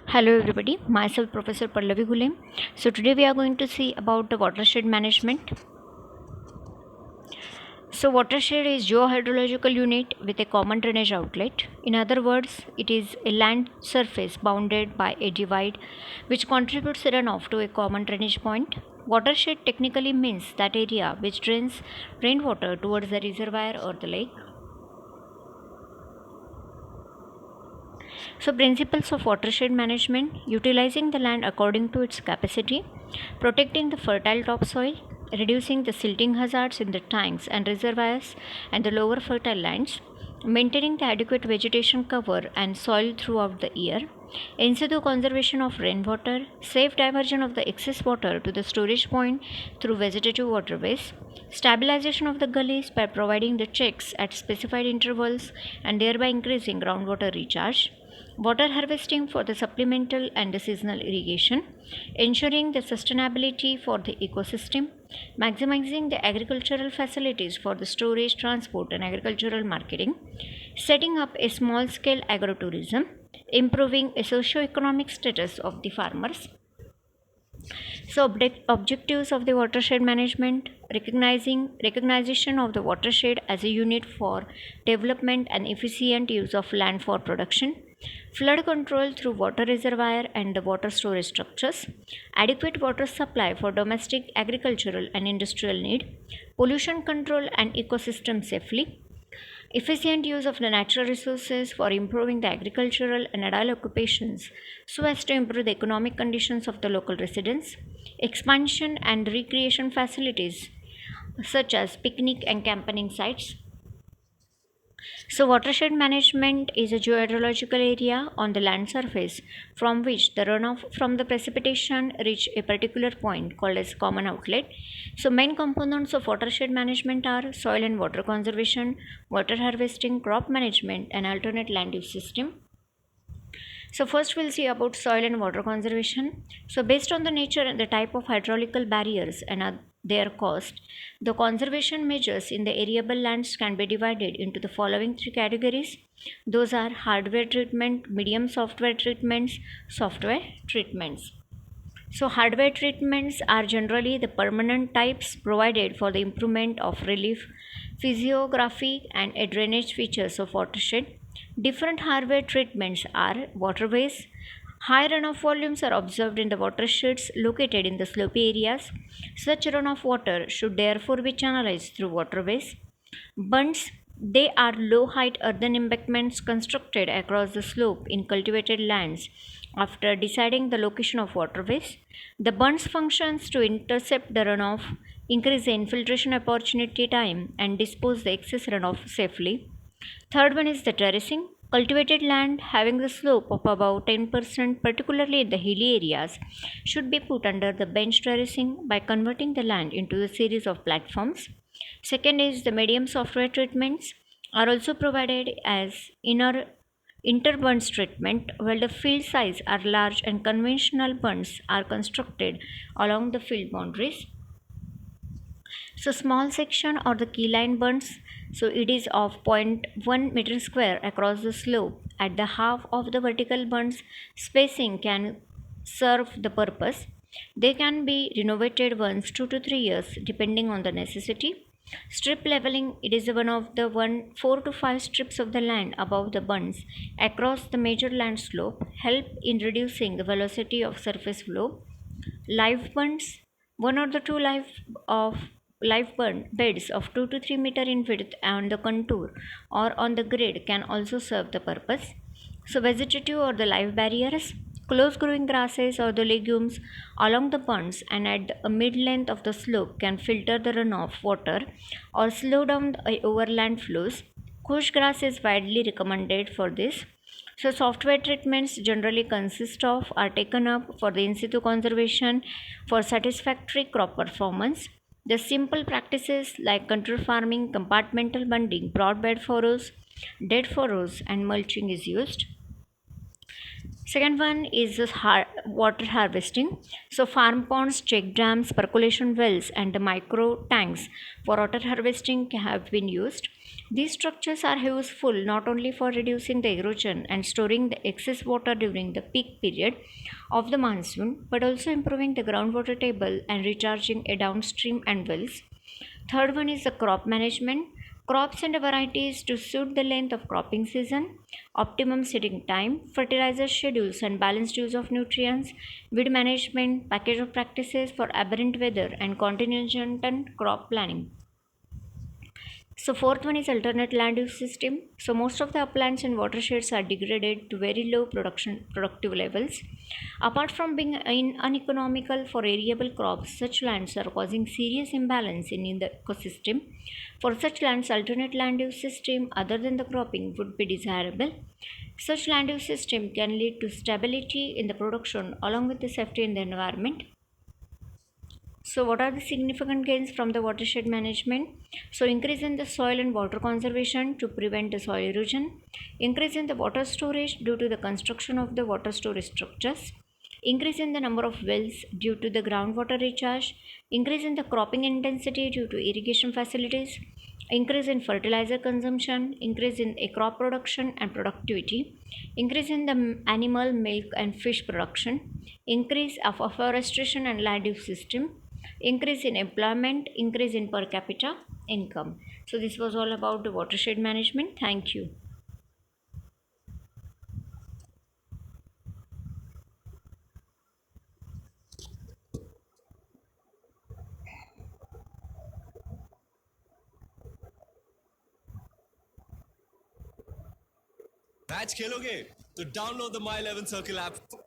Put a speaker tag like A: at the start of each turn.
A: Hello everybody, myself Professor Pallavi Gulem. So today we are going to see about the watershed management. So watershed is geohydrological unit with a common drainage outlet. In other words, it is a land surface bounded by a divide which contributes runoff to a common drainage point. Watershed technically means that area which drains rainwater towards the reservoir or the lake. So, principles of watershed management: utilizing the land according to its capacity, protecting the fertile topsoil, reducing the silting hazards in the tanks and reservoirs and the lower fertile lands, maintaining the adequate vegetation cover and soil throughout the year, in situ conservation of rainwater, safe diversion of the excess water to the storage point through vegetative waterways, stabilization of the gullies by providing the checks at specified intervals and thereby increasing groundwater recharge, water harvesting for the supplemental and the seasonal irrigation, ensuring the sustainability for the ecosystem, maximizing the agricultural facilities for the storage, transport, and agricultural marketing, setting up a small scale agrotourism, improving a socio-economic status of the farmers. So objectives of the watershed management: recognition of the watershed as a unit for development and efficient use of land for production, flood control through water reservoir and the water storage structures, adequate water supply for domestic, agricultural and industrial need, pollution control and ecosystem safely, efficient use of the natural resources for improving the agricultural and adult occupations so as to improve the economic conditions of the local residents, expansion and recreation facilities such as picnic and camping sites. So, watershed management is a geohydrological area on the land surface from which the runoff from the precipitation reach a particular point called as common outlet. So, main components of watershed management are soil and water conservation, water harvesting, crop management, and alternate land use system. So first we'll see about soil and water conservation. So based on the nature and the type of hydraulical barriers and their cost, the conservation measures in the arable lands can be divided into the following three categories. Those are hardware treatment, medium software treatments, software treatments. So hardware treatments are generally the permanent types provided for the improvement of relief, physiography and drainage features of watershed. Different hardware treatments are waterways. High runoff volumes are observed in the watersheds located in the slopy areas. Such runoff water should therefore be channelized through waterways. Bunds: they are low height earthen embankments constructed across the slope in cultivated lands after deciding the location of waterways. The bunds functions to intercept the runoff, increase the infiltration opportunity time, and dispose the excess runoff safely. Third one is the terracing. Cultivated land having the slope of about 10%, particularly in the hilly areas, should be put under the bench terracing by converting the land into a series of platforms. Second is the medium software treatments are also provided as interbunds treatment, while the field size are large and conventional bunds are constructed along the field boundaries. So small section or the keyline bunds, so it is of zero point 0.1 meter square across the slope. At the half of the vertical bunds, spacing can serve the purpose. They can be renovated once 2 to 3 years depending on the necessity. Strip leveling: it is one of the 4 to 5 strips of the land above the bunds across the major land slope help in reducing the velocity of surface flow. Live bunds: one or the two live beds of 2 to 3 meter in width on the contour or on the grid can also serve the purpose. So vegetative or the live barriers: close growing grasses or the legumes along the bunds and at a mid length of the slope can filter the runoff water or slow down the overland flows. Couche grass is widely recommended for this. So software treatments generally consist of are taken up for the in situ conservation for satisfactory crop performance. The simple practices like control farming, compartmental bunding, broadbed furrows, dead furrows, and mulching is used. Second one is this water harvesting. So farm ponds, check dams, percolation wells, and the micro tanks for water harvesting have been used. These structures are useful not only for reducing the erosion and storing the excess water during the peak period of the monsoon, but also improving the groundwater table and recharging a downstream and wells. Third one is the crop management. Crops and varieties to suit the length of cropping season, optimum seeding time, fertilizer schedules and balanced use of nutrients, weed management, package of practices for aberrant weather and contingent crop planning. So fourth one is alternate land use system. So most of the uplands and watersheds are degraded to very low productive levels. Apart from being uneconomical for arable crops, such lands are causing serious imbalance in the ecosystem. For such lands, alternate land use system other than the cropping would be desirable. Such land use system can lead to stability in the production along with the safety in the environment. So, what are the significant gains from the watershed management? So, increase in the soil and water conservation to prevent the soil erosion, increase in the water storage due to the construction of the water storage structures, increase in the number of wells due to the groundwater recharge, increase in the cropping intensity due to irrigation facilities, increase in fertilizer consumption, increase in a crop production and productivity, increase in the animal milk and fish production, increase of afforestation and land use system, increase in employment, increase in per capita income. So this was all about the watershed management. Thank you.
B: Match खेलोगे तो download the my 11 circle app